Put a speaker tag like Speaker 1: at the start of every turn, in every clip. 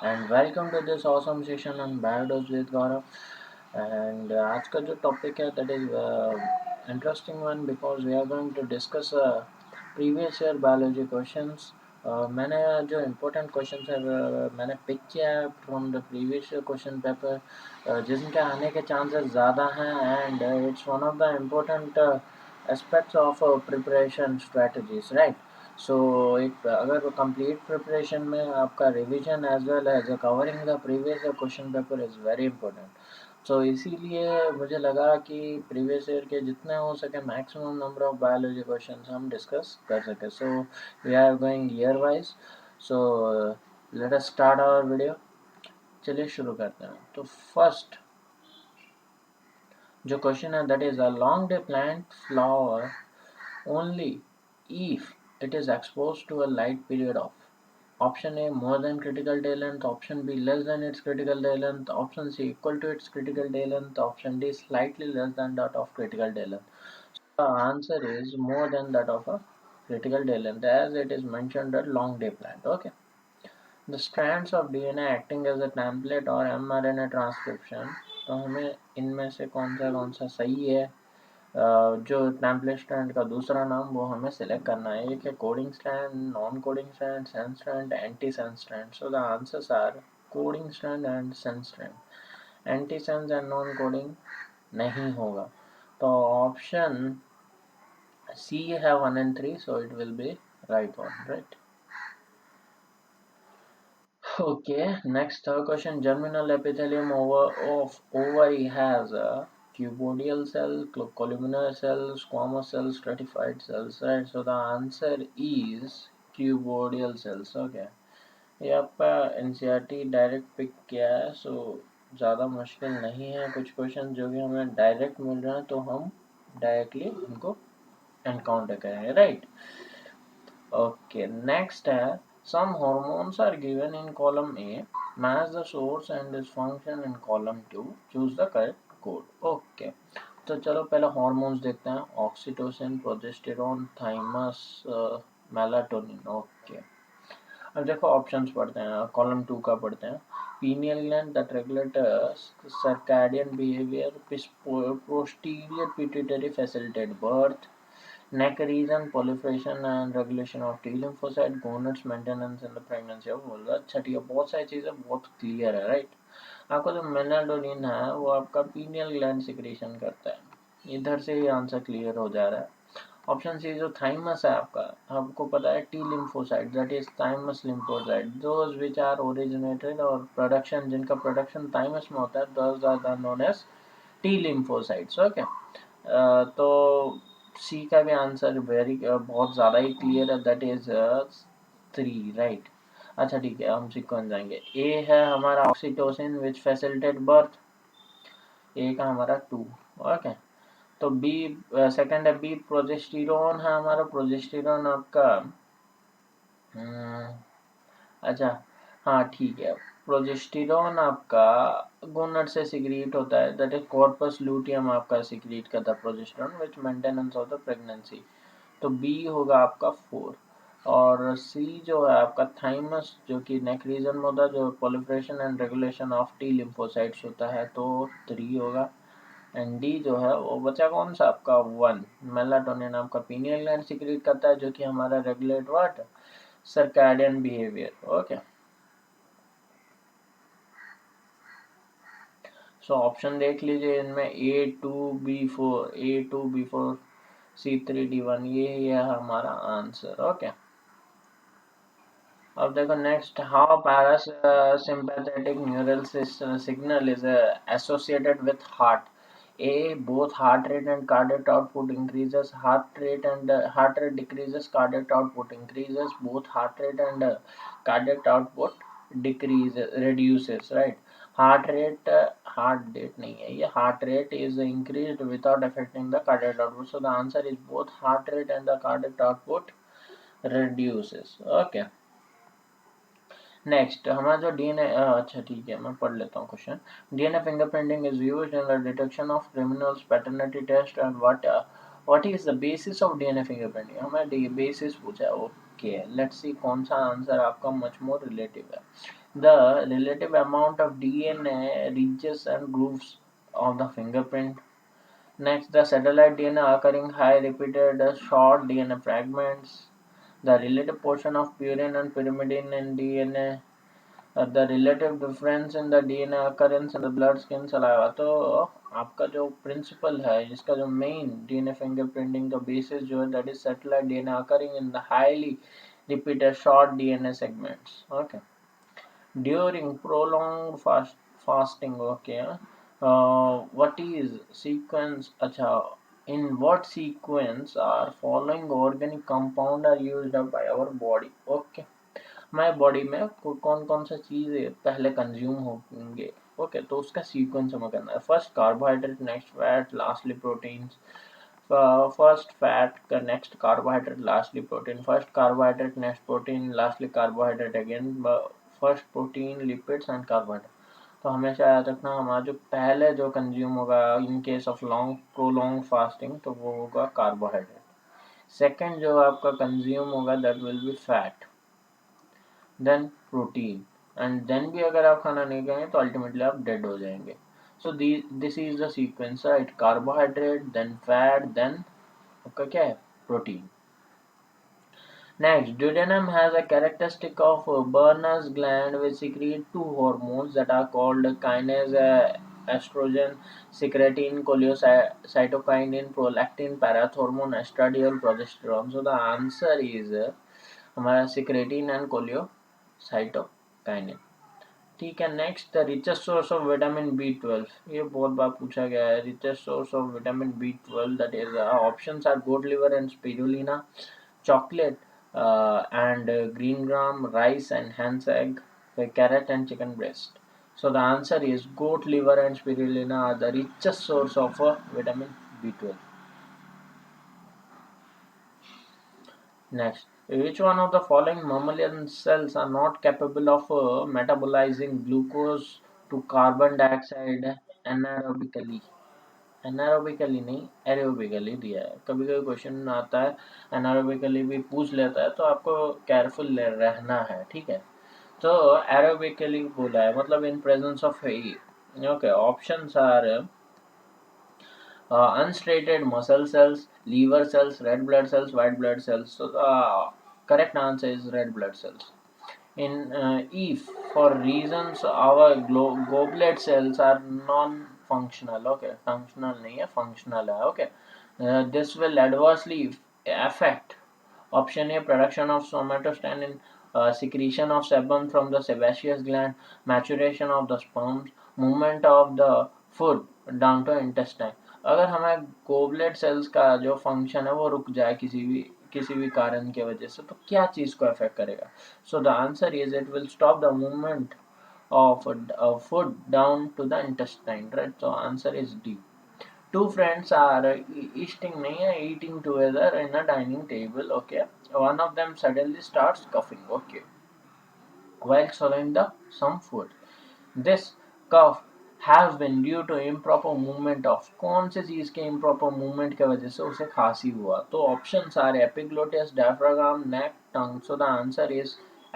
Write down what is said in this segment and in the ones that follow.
Speaker 1: and welcome to this awesome session on Biodose with Gaurav. And आज का जो topic है that is interesting one because we are going to discuss previous year biology questions. मैंने जो important questions है मैंने pick किया है from the previous year question paper जिनके आने के chances ज़्यादा हैं and it's one of the important aspects of preparation strategies, right? सो एक अगर कंप्लीट प्रिपरेशन में आपका revision as well as covering the previous year question paper is very important. So इसीलिए मुझे लगा कि प्रीवियस ईयर के जितने हो सके maximum number of biology questions हम डिस्कस कर सके। So we are going year wise. So let us start our video. चलिए शुरू करते हैं। तो फर्स्ट जो क्वेश्चन है that is a long day plant flower only if it is exposed to a light period of option A more than critical day length, option B less than its critical day length, option C equal to its critical day length, option D slightly less than that of critical day length. So the answer is more than that of a critical day length as it is mentioned at long day plant. Okay. The strands of DNA acting as a template or mRNA transcription. तो हमें इनमें से कौन सा सही है। जो template strand का दूसरा नाम वो हमें सिलेक्ट करना है। एक है coding strand, non coding strand, sense strand, anti sense strand. So the answers are coding strand and sense strand. Anti sense and non coding नहीं होगा। तो ऑप्शन सी है 1 and 3, so it will be right one, right? Okay, next third question. Germinal epithelium of ovary has a cuboidal cell, columnar cell, squamous cell, stratified cells, right? So the answer is cuboidal cells. Okay. ये आपका NCERT direct pick किया है, सो ज़्यादा मुश्किल नहीं है। कुछ question जो कि हमें डायरेक्ट मिल रहे हैं तो हम डायरेक्टली उनको एनकाउंटर करेंगे, राइट? Okay, next है some hormones are given in column A, match the source and its function in column 2, choose the correct code. Okay, तो चलो पहले hormones देखते हैं। Oxytocin, progesterone, thymus, melatonin. Okay, अब देखो ऑप्शंस पढ़ते हैं। कॉलम 2 का पढ़ते हैं। pineal gland that regulate circadian behavior, posterior pituitary facilitate birth, neck region proliferation and regulation of T lymphocyte, gonads maintenance in the pregnancy of vulva। अच्छा ठीक है, बहुत सारी चीज़ें बहुत क्लियर है, राइट? आपका जो मेलाटोनिन है वो आपका पीनियल ग्लैंड सिक्रीशन करता है। इधर से ही आंसर क्लियर हो जा रहा है। ऑप्शन सी जो थाइमस है आपका, आपको पता है T lymphocyte that is thymus lymphocyte, those which are originated और प्रोडक्शन जिनका प्रोडक्शन थाइमस में होता है, those are known as T lymphocytes. Okay, तो सी का भी आंसर बहुत ज़्यादा ही क्लियर है, दैट इज 3, राइट? अच्छा ठीक है, हम सीक्वेंस जाएंगे। ए है हमारा oxytocin which facilitate birth, A का हमारा 2। ओके, तो बी सेकंड है बी प्रोजेस्टेरोन है हमारा। प्रोजेस्टेरोन आपका अच्छा हाँ ठीक है, प्रोजेस्टेरोन आपका गोनड से सिक्रीट होता है, दैट इज कॉर्पस लूटियम आपका सिक्रीट करता है progesterone which maintenance of the pregnancy. तो बी होगा आपका 4। और सी जो है आपका थाइमस जो कि नेक रीजन में होता है, जो proliferation and regulation of T lymphocytes होता है, तो 3 होगा। एंड डी जो है वो बचा कौन सा आपका 1। मेलाटोनिन आपका पीनियल ग्लैंड सिक्रीट करता है जो कि हमारा regulate what circadian behaviour. Okay, so option देख लीजिए इनमें A2B4, A2B4, C3D1, ये है हमारा आंसर। ओके, अब देखो next, how parasympathetic neural signal is associated with heart. A, both heart rate and cardiac output increases, heart rate decreases, cardiac output increases, both heart rate and cardiac output reduces, right? heart rate नहीं है ये, heart rate is increased without affecting the cardiac output, so the answer is both heart rate and the cardiac output reduces। okay, next हमारा जो DNA, अच्छा ठीक है मैं पढ़ लेता हूँ question. DNA fingerprinting is used in the detection of criminals paternity test and what is the basis of DNA fingerprinting. हमें बेसिस पूछा है वो ओके, लेट्स सी कौन सा आंसर आपका मच मोर रिलेटिव है. The relative amount of DNA ridges and grooves of the fingerprint. Next, the satellite DNA occurring high repeated short DNA fragments. The relative portion of purine and pyrimidine in DNA. The relative difference in the DNA occurrence in the blood, skin, saliva. तो आपका जो principal है, इसका जो main DNA fingerprinting का basis जो है, that is satellite DNA occurring in the highly repeated short DNA segments. Okay. During prolonged fasting, okay. What is sequence? Acha, in what sequence are following organic compound are used up by our body? Okay. हमारे body में कौन कौन सा चीज़ें पहले consume होंगे. Okay, तो उसका सीक्वेंस हमें करना है. First carbohydrate, next fat, lastly proteins. First fat, next carbohydrate, lastly protein. First carbohydrate, next protein, lastly carbohydrate again. First protein, lipids and carbohydrate. तो हमेशा याद रखना, हमारा जो पहले जो कंज्यूम होगा in case of long prolong fasting, तो वो होगा कार्बोहाइड्रेट. सेकेंड जो आपका कंज्यूम होगा that will be fat, then protein, and then भी अगर आप खाना नहीं खाएंगे तो अल्टीमेटली आप डेड हो जाएंगे. So this is the sequence, right. Carbohydrate, then fat, then आपका क्या है, protein. Next, duodenum has a characteristic of Burners gland which secrete two hormones that are called kinase estrogen, secretin, choleocytokinin, prolactin, parathormone, estradiol, progesterone. So the answer is हमारा secretin and choleocytokinin. ठीक है. Next, the richest source of vitamin B12. ये बहुत बार पूछा गया है. Richest source of vitamin B12, that is options are goat liver and spirulina, chocolate and green gram, rice and hen's egg, carrot and chicken breast. So the answer is goat liver and spirulina are the richest source of vitamin B12. Next, which one of the following mammalian cells are not capable of metabolizing glucose to carbon dioxide anaerobically? Anaerobically नहीं, aerobically दिया है. कभी कभी question आता है anaerobically भी पूछ लेता है, तो आपको केयरफुल रहना है. ठीक है. तो एरोबिकली बोला है, मतलब in presence of heat. Okay, options are unstated muscle cells, liver cells, red blood cells, white blood cells. So the correct answer is red blood cells. In if for reasons our goblet cells are non-functional, okay, functional नहीं है, functional है, okay, this will adversely affect option A, production of somatostatin, secretion of sebum from the sebaceous gland, maturation of the sperms, movement of the food down to intestine. अगर हमारे goblet sales का जो function है वो रुक जाए किसी भी कारण के वजह से, तो क्या चीज को अफेक्ट करेगा? So the answer is it will stop the movement of food down to the intestine, right. So answer is D. Two friends are eating together in a dining table. Okay, one of them suddenly starts coughing. Okay, while swallowing some food. This cough has been due to improper movement of, कौन से चीज के improper movement के वजह से उसे खांसी हुआ? तो options are epiglottis, diaphragm, neck, tongue. So the answer is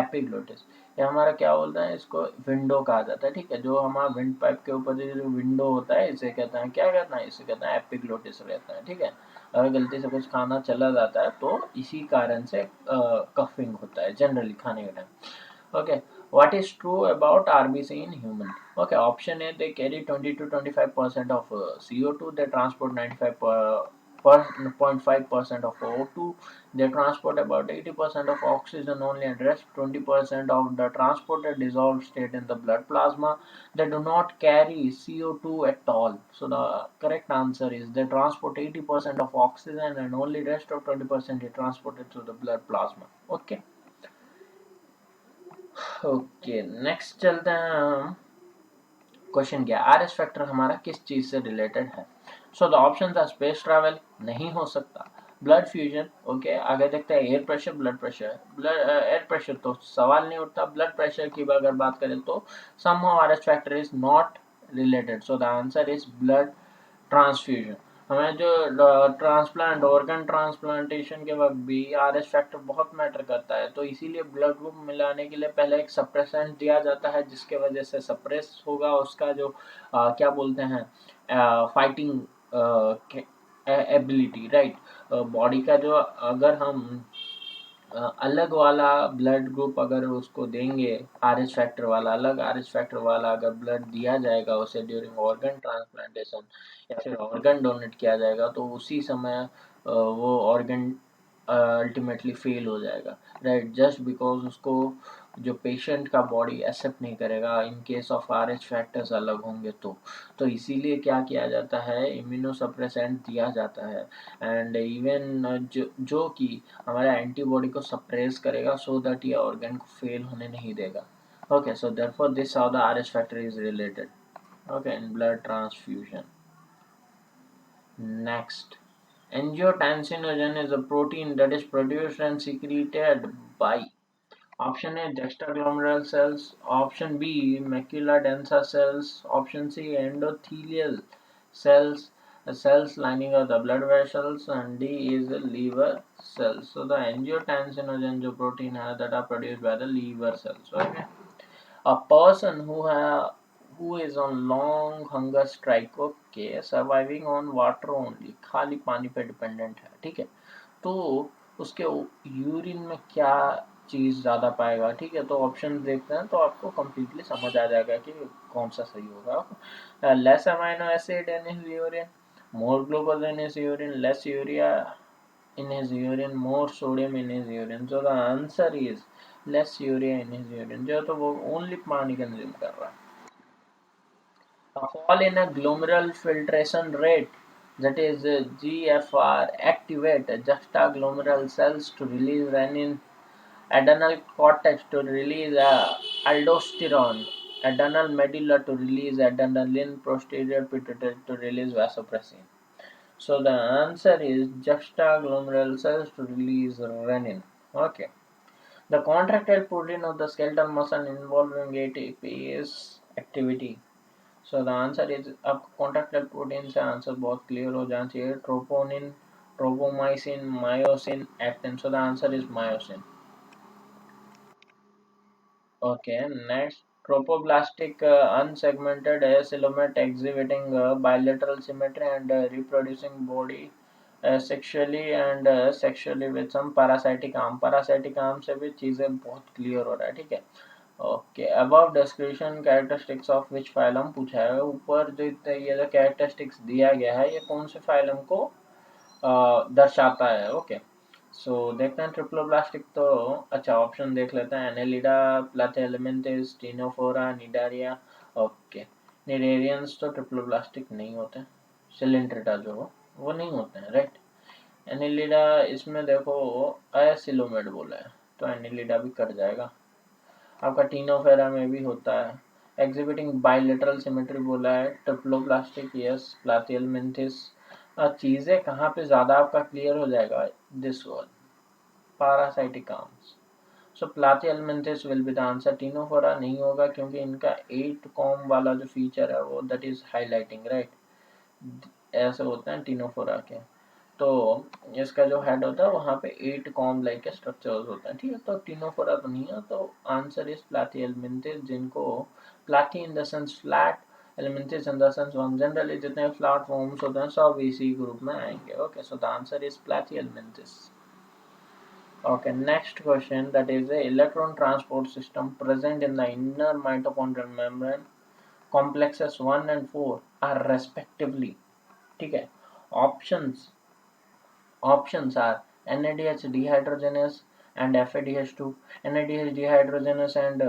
Speaker 1: epiglottis. ये हमारा क्या बोलते हैं, इसको विंडो कहा जाता है. ठीक है, जो हमारा विंड पाइप के ऊपर जो विंडो होता है, इसे कहते हैं, क्या कहते हैं, इसे कहते हैं एपिग्लोटिस रहता है. ठीक है, अगर गलती से कुछ खाना चला जाता है तो इसी कारण से कफिंग होता है जनरली खाने के time. Okay, what is true about RBC in human? Okay, option A, they carry 20 to 25% of CO2. They transport 0.5% of O2. They transport about 80% of oxygen only, and rest 20% of the transported dissolved state in the blood plasma. They do not carry CO2 at all. So the correct answer is they transport 80% of oxygen, and only rest of 20% is transported through the blood plasma. Okay. Okay, next चलते हैं हम question क्या, R S factor हमारा किस चीज से related है? So the options are space travel, नहीं हो सकता. Blood fusion, okay. आगे देखते हैं air pressure, blood pressure. Air pressure तो सवाल नहीं उठता. ब्लड प्रेशर की अगर बात करें तो somehow R S factor is not related. So the answer is blood transfusion. हमें जो ट्रांसप्लांट ऑर्गन ट्रांसप्लांटेशन के वक्त भी आरएच फैक्टर बहुत मैटर करता है, तो इसीलिए ब्लड ग्रुप मिलाने के लिए पहले एक सप्रेसेंट दिया जाता है, जिसके वजह से सप्रेस होगा उसका जो क्या बोलते हैं फाइटिंग एबिलिटी, राइट। बॉडी का जो अगर हम अलग वाला ब्लड ग्रुप अगर उसको देंगे, आरएच फैक्टर वाला, अलग आरएच फैक्टर वाला अगर ब्लड दिया जाएगा उसे ड्यूरिंग ऑर्गन ट्रांसप्लांटेशन या फिर ऑर्गन डोनेट किया जाएगा, तो उसी समय वो ऑर्गन अल्टीमेटली फेल हो जाएगा, राइट, जस्ट बिकॉज उसको जो पेशेंट का बॉडी एक्सेप्ट नहीं करेगा इन केस ऑफ आरएच फैक्टर्स अलग होंगे। तो इसीलिए क्या किया जाता है, इम्यूनोसप्रेसेंट दिया जाता है, एंड इवन जो कि हमारे एंटीबॉडी को सप्रेस करेगा सो दैट ये ऑर्गन को फेल होने नहीं देगा। Okay, so therefore this how the RH factor is related, okay, in blood transfusion. Next, angiotensinogen is a protein that is produced and secreted by option A juxtaglomerular cells, option B macula densa cells, option C endothelial cells, cells lining of the blood vessels, and D is the liver cells. So the angiotensinogen जो protein है that are produced by the liver cells. Okay, a person who is on long hunger strike, okay, surviving on water only, खाली पानी पे dependent है, ठीक है, तो उसके यूरिन में क्या चीज ज्यादा पाएगा, ठीक है, तो ऑप्शन देखते हैं तो आपको कंप्लीटली समझ आ जाएगा कि कौन सा सही होगा। Less amino acid in his urine, more glucose in his urine, less urea in his urine, more sodium in his urine. So the answer is less urea in his urine, जो तो वो only पानी consume कर रहा है। A fall in a glomerular filtration rate, that is GFR, activate juxtaglomerular cells to release renin, adrenal cortex to release aldosterone, adrenal medulla to release adrenaline, posterior pituitary to release vasopressin. So the answer is juxtaglomerular cells to release renin. Okay. The contractile protein of the skeletal muscle involving ATP is activity. So the answer is, अब contractile protein से answer बहुत clear हो जाना चाहिए, troponin, tropomyosin, myosin, actin. So the answer is myosin. Okay, next, tropoblastic unsegmented cellomate exhibiting bilateral symmetry and reproducing body sexually and sexually with some parasitic arm. Parasitic arm से भी चीजें बहुत clear हो रहा है, ठीक है। Okay, above description characteristics of which phylum पूछा है, ऊपर जो ये जो कैरेक्टरिस्टिक्स दिया गया है ये कौन से फाइलम को दर्शाता है। ओके, सो देखते हैं ट्रिप्लोब्लास्टिक, तो अच्छा ऑप्शन देख लेते हैं, Annelida, Platyhelminthes, Ctenophora, Cnidaria. Okay, Cnidarians तो ट्रिप्लोब्लास्टिक नहीं होते, सिलिंट्रेटा जो हो वो नहीं होते हैं, राइट। एनेलिडा, इसमें देखो असिलोमेड बोला है तो एनेलिडा भी कट जाएगा। आपका टिनोफेरा में भी होता है, एग्जिबिटिंग बाइलेटरल सिमेट्री बोला है, ट्रिप्लोब्लास्टिक यस, प्लाथिहेल्मिन्थेस। चीजें कहाँ पे ज्यादा आपका क्लियर हो जाएगा, this one, parasitic arms. So platyhelminthes will be the answer. Tinofora नहीं होगा क्योंकि इनका 8 कॉम वाला जो फीचर है वो that is highlighting, right, ऐसे होते हैं टिनोफोरा के, तो इसका जो हेड होता है वहाँ पे 8 कॉम लाइक स्ट्रक्चर्स होते हैं, ठीक है, तो टिनोफोरा तो नहीं है, तो आंसर इज प्लाथिहेल्मिन्थेस, जिनको platy in the sense flat, helminthes in the sense form, generally जितने फ्लैट फॉर्म्स होते हैं सब इसी ग्रुप में आएंगे। Okay, so the answer is Platyhelminthes. Okay, next question, that is the electron transport system present in the inner mitochondrial membrane, complexes 1 and 4 are respectively, ठीक है, options options are NADH dehydrogenase and FADH2, NADH dehydrogenase and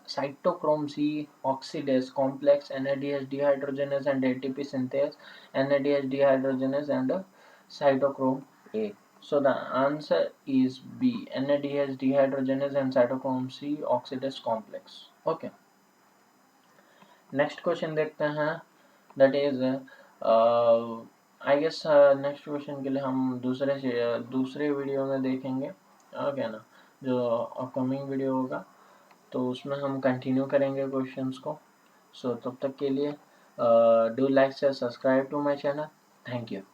Speaker 1: cytochrome C oxidase complex, NADH dehydrogenase and ATP synthase, NADH dehydrogenase and cytochrome A. So the answer is B, NADH dehydrogenase and cytochrome C oxidase complex. Okay. Next question देखते हैं, that is I guess next question के लिए हम दूसरे video में देखेंगे, okay ना, जो अपकमिंग वीडियो होगा तो उसमें हम कंटिन्यू करेंगे क्वेश्चंस को। सो तब तक के लिए डू लाइक से subscribe to my channel. Thank you.